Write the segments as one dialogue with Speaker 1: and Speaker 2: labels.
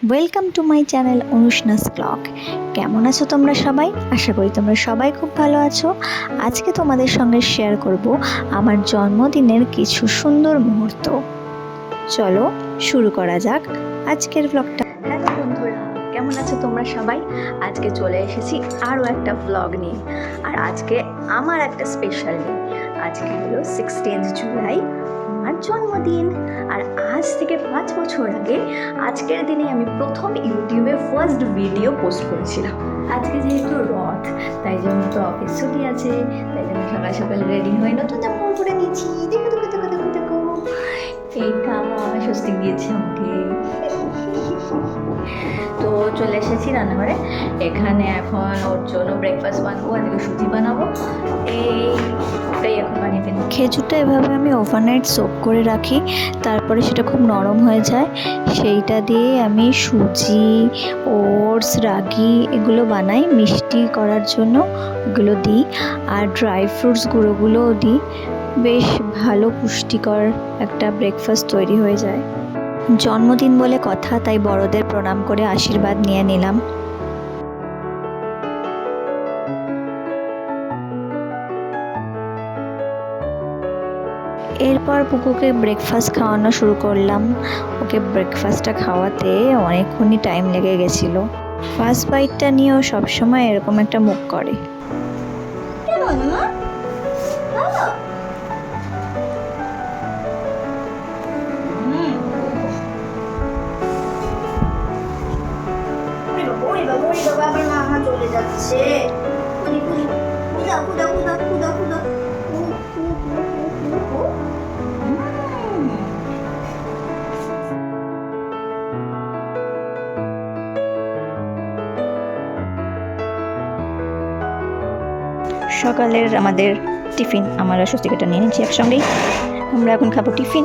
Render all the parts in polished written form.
Speaker 1: Welcome to my channel Anushnas vlog. কেমন আছো তোমরা সবাই? আশা করি তোমরা সবাই খুব ভালো আছো। আজকে তোমাদের সঙ্গে শেয়ার করব আমার জন্মদিনের কিছু সুন্দর মুহূর্ত। চলো শুরু করা যাক আজকের ব্লগটা। হ্যালো বন্ধুরা, কেমন আছো তোমরা সবাই? আজকে চলে এসেছি আরও একটা ব্লগ নিয়ে। আর আজকে আমার একটা স্পেশাল ডে। আজকে হলো 16th জুলাই, আমার জন্মদিন। আর আজ থেকে 5 বছর আগে আজকের দিনে আমি প্রথম ইউটিউবে ফার্স্ট ভিডিও পোস্ট করেছিলাম। আজকে যেহেতু রথ, তাই জন্য তো অফিস ছুটি আছে, তাই জন্য সকাল সকাল রেডি হয়ে নতুন জামা পরে নিয়েছি। দেখো দেখো দেখো দেখো দেখো, এইটা আমার স্বস্তি দিয়েছে আমাকে। তো চলে এসেছি রান্নাঘরে। এখানে এখন ওর জন্য ব্রেকফাস্ট বানাবো, আজকে সুজি বানাবো। এইটাই এখন বানিয়ে ফেলি। খেজুরটা এভাবে আমি ওভারনাইট সোক করে রাখি, তারপরে সেটা খুব নরম হয়ে যায়। সেইটা দিয়ে আমি সুজি, ওটস, রাগি এগুলো বানাই মিষ্টি করার জন্য, এগুলো দিই। আর ড্রাই ফ্রুটস গুঁড়োগুলোও দিই। বেশ ভালো পুষ্টিকর একটা ব্রেকফাস্ট তৈরি হয়ে যায়। জন্মদিন বলে কথা, তাই বড়দের প্রণাম করে আশীর্বাদ নিয়ে নিলাম। এরপর পুকুকে ব্রেকফাস্ট খাওয়ানো শুরু করলাম। ওকে ব্রেকফাস্টটা খাওয়াতে অনেকক্ষণই টাইম লেগে গেছিলো। ফার্স্ট বাইটটা নিয়েও সবসময় এরকম একটা মুখ করে। চলে যাচ্ছে। সকালের আমাদের টিফিন আমার আর স্বস্তিকাটা নিয়ে নিচ্ছি একসঙ্গেই। আমরা এখন খাবো টিফিন,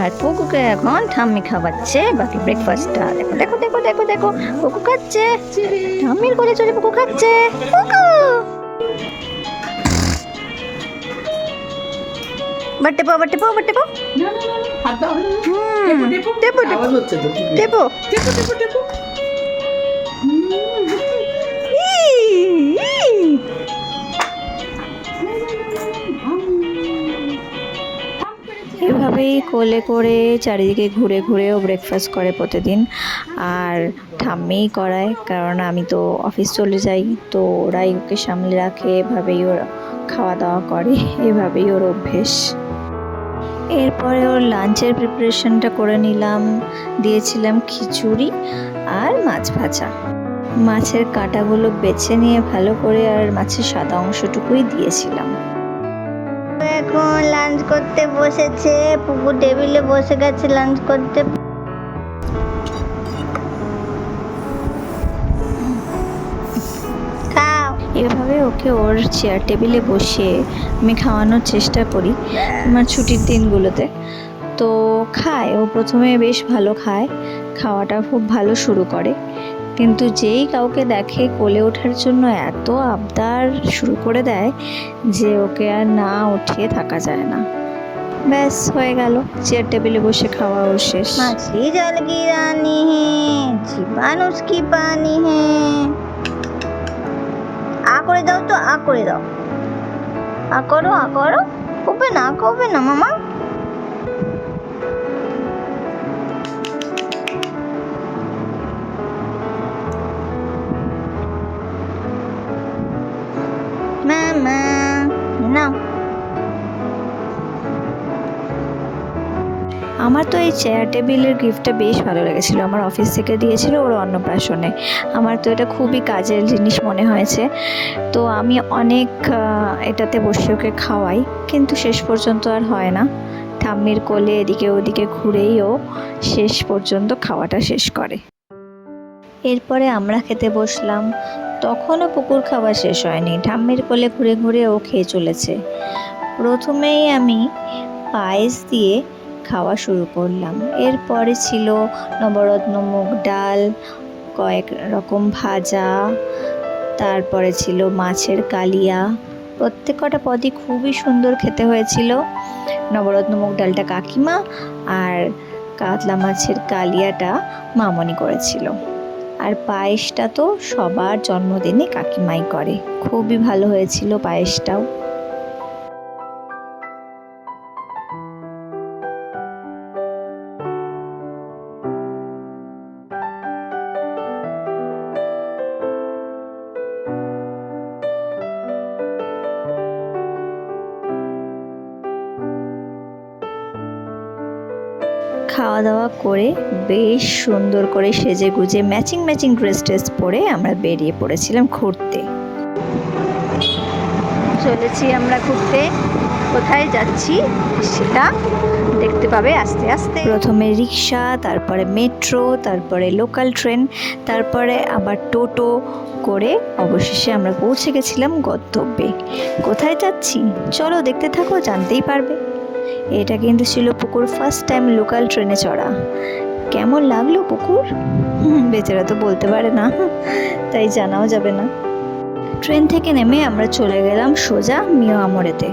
Speaker 1: আর পুকুকে এখন ঠাম্মি খাওয়াচ্ছে বাকি ব্রেকফাস্টটা। দেখো দেখো দেখো দেখো দেখো, পুকু খাচ্ছে, ঠাম্মির কোলে চলে পুকু খাচ্ছে। পুকু বাট্টে পাও বাট্টে পাও বাট্টে পাও। টেপো টেপো টেপো টেপো টেপো। এভাবেই কোলে করে চারিদিকে ঘুরে ঘুরেও ব্রেকফাস্ট করে প্রতিদিন। আর ঠাম্মিই করায়, কারণ আমি তো অফিস চলে যাই, তো ওরাই ওকে সামলে রাখে। এভাবেই ওর খাওয়া দাওয়া করে, এভাবেই ওর অভ্যেস। এরপরে ওর লাঞ্চের প্রিপারেশনটা করে নিলাম। দিয়েছিলাম খিচুড়ি আর মাছ ভাজা। মাছের কাঁটাগুলো বেছে নিয়ে ভালো করে, আর মাছের সাদা অংশটুকুই দিয়েছিলাম। এখন লাঞ্চ করতে বসেছে, পুকু টেবিলে বসে গেছে লাঞ্চ করতে। এভাবে ওকে ওর চেয়ার টেবিলে বসে আমি খাওয়ানোর চেষ্টা করি আমার ছুটির দিনগুলোতে। তো খায়, ও প্রথমে বেশ ভালো খায়, খাওয়াটা খুব ভালো শুরু করে। কিন্তু যেই কাউকে দেখে কোলে ওঠার জন্য এত আবদার শুরু করে দেয় যে ওকে আর না উঠিয়ে থাকা যায় না। ব্যাস হয়ে গেল, চেয়ার টেবিলে বসে খাওয়া ওর শেষ। মাছলি জল কি রানী হে, জীবান উসকি পানি হে। আ করে দাও তো, আ করে দাও, আ করো আ করো। করবে না মামা। মামা নাও। আমার তো এই চেয়ার টেবিলের গিফটটা বেশ ভালো লেগেছিলো, আমার অফিস থেকে দিয়েছিল ওর অন্নপ্রাশনে। আমার তো এটা খুবই কাজের জিনিস মনে হয়েছে। তো আমি অনেক এটাতে বসে ওকে খাওয়াই, কিন্তু শেষ পর্যন্ত আর হয় না। ঠাম্মির কোলে এদিকে ওদিকে ঘুরেই ও শেষ পর্যন্ত খাওয়াটা শেষ করে। এরপরে আমরা খেতে বসলাম, তখনও পুকুর খাওয়া শেষ হয়নি। ঠাম্মির কোলে ঘুরে ঘুরে ও খেয়ে চলেছে। প্রথমেই আমি পায়েস দিয়ে খাওয়া শুরু করলাম। এরপরে ছিল নবরত্ন মুগ ডাল, কয়েক রকম ভাজা, তারপরে ছিল মাছের কালিয়া। প্রত্যেক কটা পদই খুবই সুন্দর খেতে হয়েছিল। নবরত্ন মুগ ডালটা কাকিমা, আর কাতলা মাছের কালিয়াটা মামনি করেছিল। আর পায়েসটা তো সবার জন্মদিনে কাকিমাই করে, খুবই ভালো হয়েছিল পায়েসটাও। খাওয়া দাওয়া করে বেশ সুন্দর করে সেজে গুজে ম্যাচিং ড্রেস পরে আমরা বেরিয়ে পড়েছিলাম ঘুরতে। চলেছি আমরা ঘুরতে, কোথায় যাচ্ছি সেটা দেখতে পাবে আস্তে আস্তে। প্রথমে রিক্সা, তারপরে মেট্রো, তারপরে লোকাল ট্রেন, তারপরে আবার টোটো করে অবশেষে আমরা পৌঁছে গেছিলাম গন্তব্যে। কোথায় যাচ্ছি চলো দেখতে থাকো, জানতেই পারবে। এটা কিন্তু ছিল পুকুর ফার্স্ট টাইম লোকাল ট্রেনে চড়া। কেমন লাগলো পুকুর? বেচারা তো বলতে পারে না, তাই জানাও যাবে না। ট্রেন থেকে নেমে আমরা চলে গেলাম সোজা মিও আমরেতে।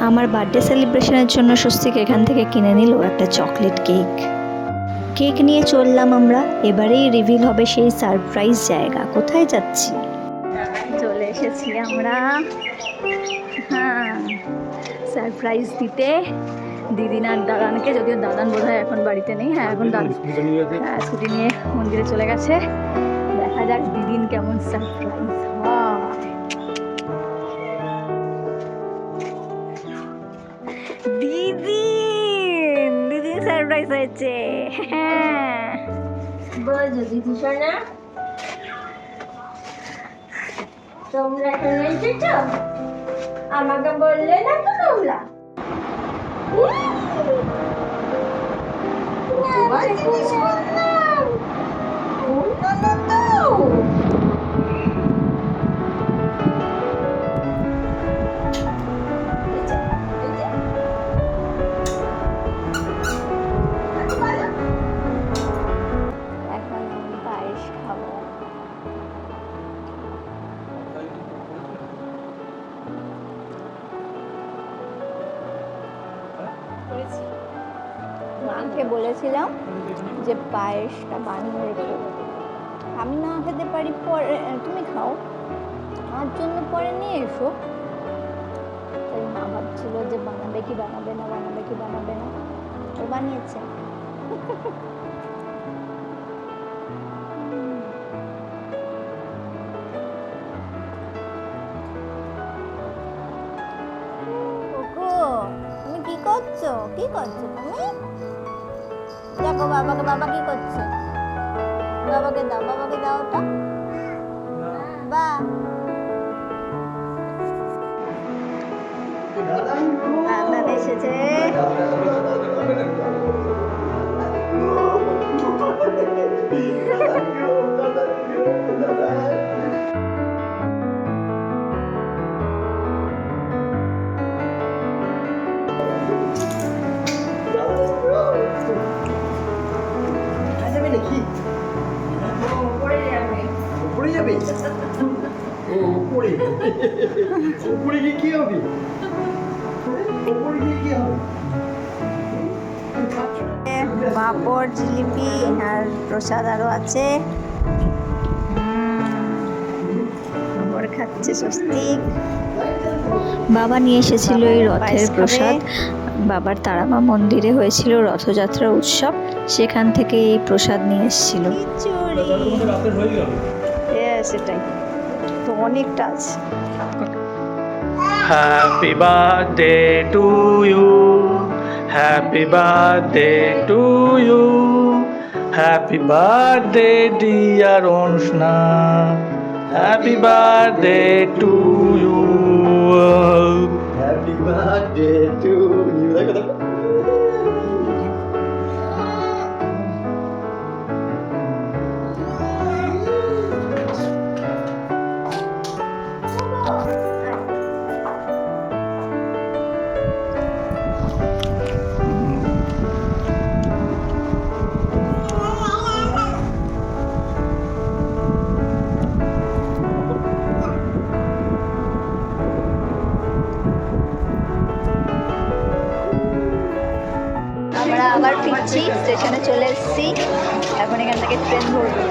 Speaker 1: আমার বার্থডে সেলিব্রেশনের জন্য স্বস্তিক এখান থেকে কিনে নিল একটা চকলেট কেক। কেক নিয়ে চললাম আমরা। এবারেই রিভিল হবে সেই সারপ্রাইজ জায়গা, কোথায় যাচ্ছি। চলে এসেছি আমরা, হ্যাঁ, সারপ্রাইজ দিতে দিদিন আর দাদানকে। যদিও দাদান বোধহয় এখন বাড়িতে নেই, হ্যাঁ এখন স্কুটি নিয়ে মন্দিরে চলে গেছে। দেখা যাক দিদিন কেমন সারপ্রাইজ হয়। দিদিন সারপ্রাইজ হয়েছে, হ্যাঁ
Speaker 2: বলছো দিদি সোনা, তোমরা এখন এসেছো? আমাকে বললে না তো তোমরা?
Speaker 1: এখন আমি পায়েস খাবো। মাকে বলেছিলাম যে পায়েসটা বানিয়ে রেখো, আমি না খেতে পারি, পরে তুমি খাও, আমার জন্য পরে নিয়ে এসো। তাই মা ভাবছিল যে বানাবে কি বানাবে না, ও বানিয়েছে। তুমি কি করছো তুমি? দেখো বাবাকে, বাবা কি করছে, বাবাকে দাও ওটা। বা দাদা এসেছে। পাঁপড়, জিলিপি আর প্রসাদ আরো আছে। খাচ্ছে স্বস্তিক। বাবা নিয়ে এসেছিল এই রথের প্রসাদ। বাবার তারামা মন্দিরে হয়েছিল রথযাত্রা উৎসব, সেখান থেকে এই প্রসাদ নিয়ে এসেছিল। সেটাই তো, অনেকটা আছে।
Speaker 3: Happy birthday to you, happy birthday to you, happy birthday dear Anushna, happy birthday to you, happy birthday to you.
Speaker 1: আবার ফিরছি, স্টেশনে চলে এসেছি, এখন এখান থেকে ট্রেন ধরবো।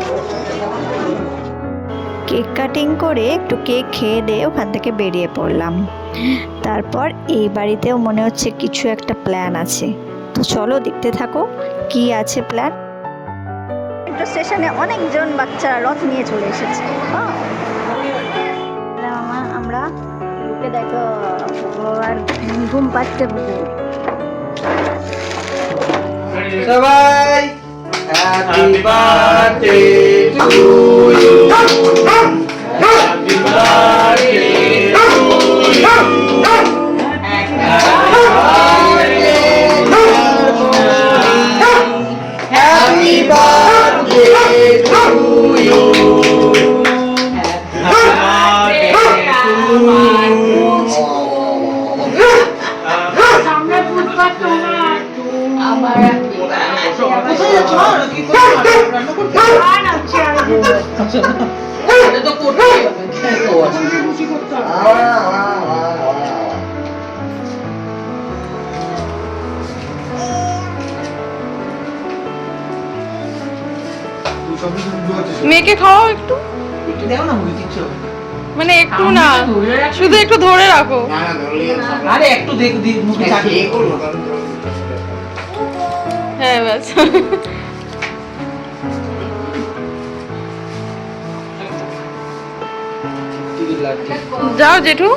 Speaker 1: কেক কাটিং করে একটু কেক খেয়ে দিয়ে ওখান থেকে বেরিয়ে পড়লাম। তারপর এই বাড়িতেও মনে হচ্ছে কিছু একটা প্ল্যান আছে, তো চলো দেখতে থাকো কি আছে প্ল্যান। স্টেশনে অনেকজন বাচ্চারা রথ নিয়ে চলে এসেছে। আমরা বুকে দেখো আর ঘুম পাচ্ছে বুকে।
Speaker 3: সবাই happy birthday to you, happy birthday to you, happy birthday to you,
Speaker 4: মেয়েকে খাওয়াও একটু, মানে একটু না, শুধু একটু ধরে রাখো।
Speaker 5: আরে একটু দেখ মুখে চাকিয়ে
Speaker 4: হ্যাঁ ব্যাস। যাও জেঠু।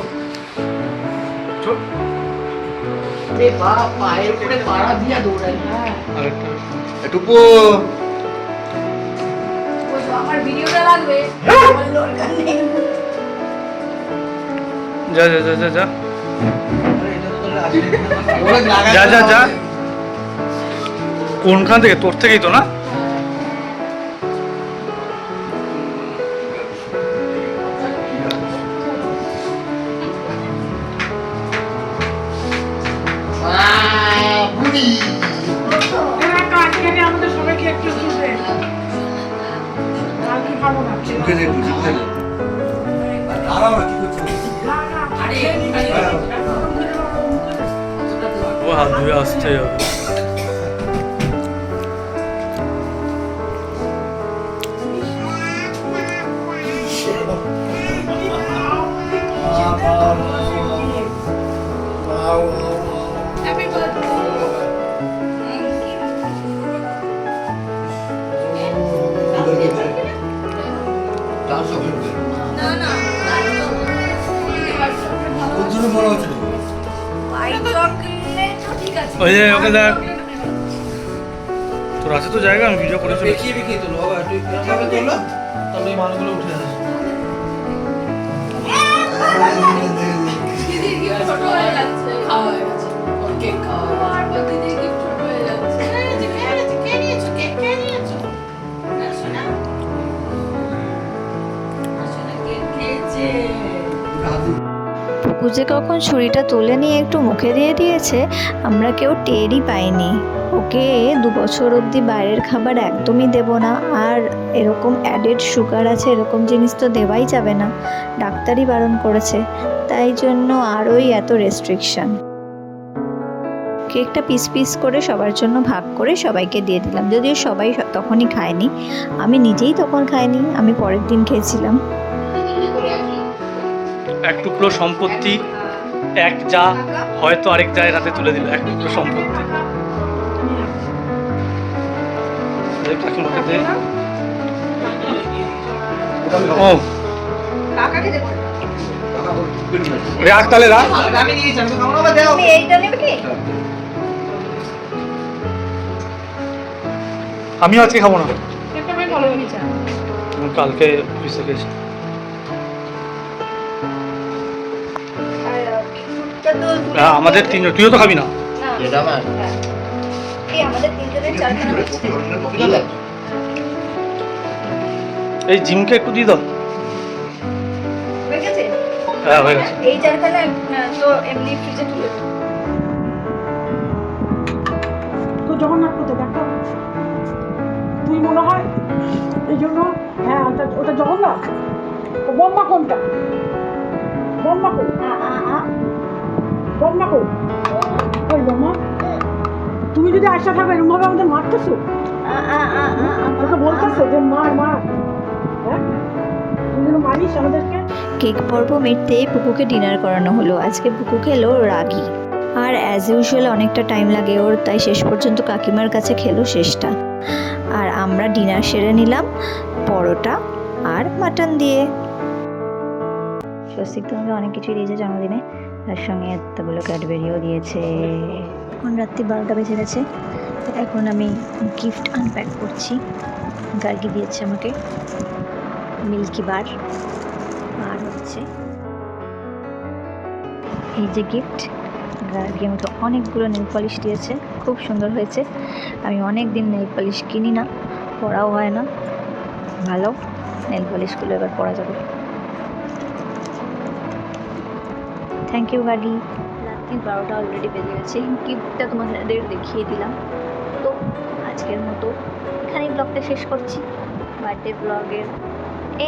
Speaker 5: পায়ের উপরে পাড়া দিয়া দৌড়াই।
Speaker 3: টুপু
Speaker 2: আমার ভিডিওটা লাগবে।
Speaker 3: যা যা যা যা যা যা যা যা। কোনখান থেকে? তোর থেকেই তো না? ও হাত ধুয়ে আসতে হবে। ওই যে ওকে দেখ, তোর আছে তো জায়গা, আমি ভিডিও করে চলেছি।
Speaker 5: দেখিয়ে দেখিয়ে তোলো বাবা, একটু এরকমভাবে তোলো, তবে এই মালগুলো উঠে আসে।
Speaker 4: দিদির গিফট ছোট হয়ে যাচ্ছে, খাওয়া হয়ে গেছে, ওর কেক খাওয়া হয়ে গেছে, দিদির গিফট ছোট হয়ে যাচ্ছে। কে নিয়েছো কেক? কে নিয়েছো? আসলে কেক খেয়েছে।
Speaker 1: পুকু যে কখন ছুরিটা তুলে নিয়ে একটু মুখে দিয়ে দিয়েছে আমরা কেউ টেরই পাইনি। ওকে 2 বছর অবধি বাইরের খাবার একদমই দেব না, আর এরকম অ্যাডেড সুগার আছে এরকম জিনিস তো দেওয়াই যাবে না, ডাক্তারই বারণ করেছে, তাই জন্য আরোই এত রেস্ট্রিকশন। কেকটা পিস পিস করে সবার জন্য ভাগ করে সবাইকে দিয়ে দিলাম, যদিও সবাই তখনই খায়নি, আমি নিজেই তখন খাইনি, আমি পরের দিন খেয়েছিলাম।
Speaker 3: এক টুকরো সম্পত্তি, এক যা হয়তো আরেক জায়গায় হাতে তুলে দিল, এক টুকরো সম্পত্তি। কাকিমাকে দে। ও রাখ তাহলে রাখ।
Speaker 5: আমি নিয়েছি, আমি খাবো না, দাও।
Speaker 1: তুমি এইটা নেবে কি?
Speaker 3: আমিও আজকে খাবো না,
Speaker 4: কেকটা বেশ ভালো হয়েছে।
Speaker 3: আমি কালকে অফিসে গেছি। হ্যাঁ, আমাদের তিনজন, তুইও তো খাবি না?
Speaker 5: এটা আমার
Speaker 1: এই আমাদের তিনজনের চারখানা হচ্ছে।
Speaker 3: এই জিমকে একটু দিয়ে দাও।
Speaker 1: হয়ে গেছে?
Speaker 3: হ্যাঁ হয়ে গেছে।
Speaker 1: এই চারখানা তো এমনি ফ্রিজে তুলে দাও।
Speaker 6: তো জগন্নাথ কোথায় দেখা তুই মনে হয় এই জন্য। হ্যাঁ ওটা জগন্নাথ। ও বম্মা কোনটা? বম্মা কোন? বম্মা কোন? ওই বম্মা তুমি যদি যদি আশা থাকবে এরকম ভাবে আমাদের মারতেছো, তোকে বলতেছে যে মার মার, হ্যাঁ তুই যেন মারিস আমাদেরকে।
Speaker 1: কেক পর্ব মিটতেই পুকুকে ডিনার করানো হলো। আজকে পুকু খেলো রাগি, আর অ্যাজ ইউজুয়াল অনেকটা টাইম লাগে ওর, তাই শেষ পর্যন্ত কাকিমার কাছে খেলো শেষটা। আর আমরা ডিনার সেরে নিলাম পরোটা আর মাটন দিয়ে। স্বস্তিক তো আমাকে অনেক কিছুই দিয়েছে জন্মদিনে, তার সঙ্গে এতগুলো ক্যাডবেরিও দিয়েছে। এখন রাত্রি 12টা বেজে গেছে, এখন আমি গিফট আনপ্যাক করছি। গার্গি দিয়েছে আমাকে মিল্কি বার, আর হচ্ছে এই যে গিফট। গার্গি আমাকে অনেকগুলো নেল পলিশ দিয়েছে, খুব সুন্দর হয়েছে। আমি অনেক দিন নেল পলিশ কিনি না, পরাও হয় না, ভালো নেল পলিশগুলো এবার পরা যাবে। Thank you Gargi. রাত্রি 12টা অলরেডি বেজে গেছে, গিফটটা তোমাদের দেখিয়ে দিলাম। তো আজকের মতো এখানেই ব্লগটা শেষ করছি, বার্থডে ব্লগের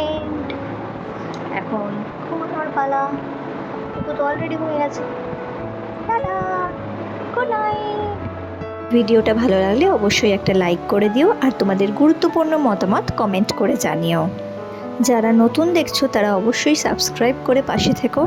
Speaker 1: এন্ড। এখন ঘুমানোর পালা, তো অলরেডি ঘুমিয়ে গেছে। Tata, good night. ভিডিওটা ভালো লাগলে অবশ্যই একটা লাইক করে দিও, আর তোমাদের গুরুত্বপূর্ণ মতামত কমেন্ট করে জানিও। যারা নতুন দেখছো তারা অবশ্যই সাবস্ক্রাইব করে পাশে থেকো।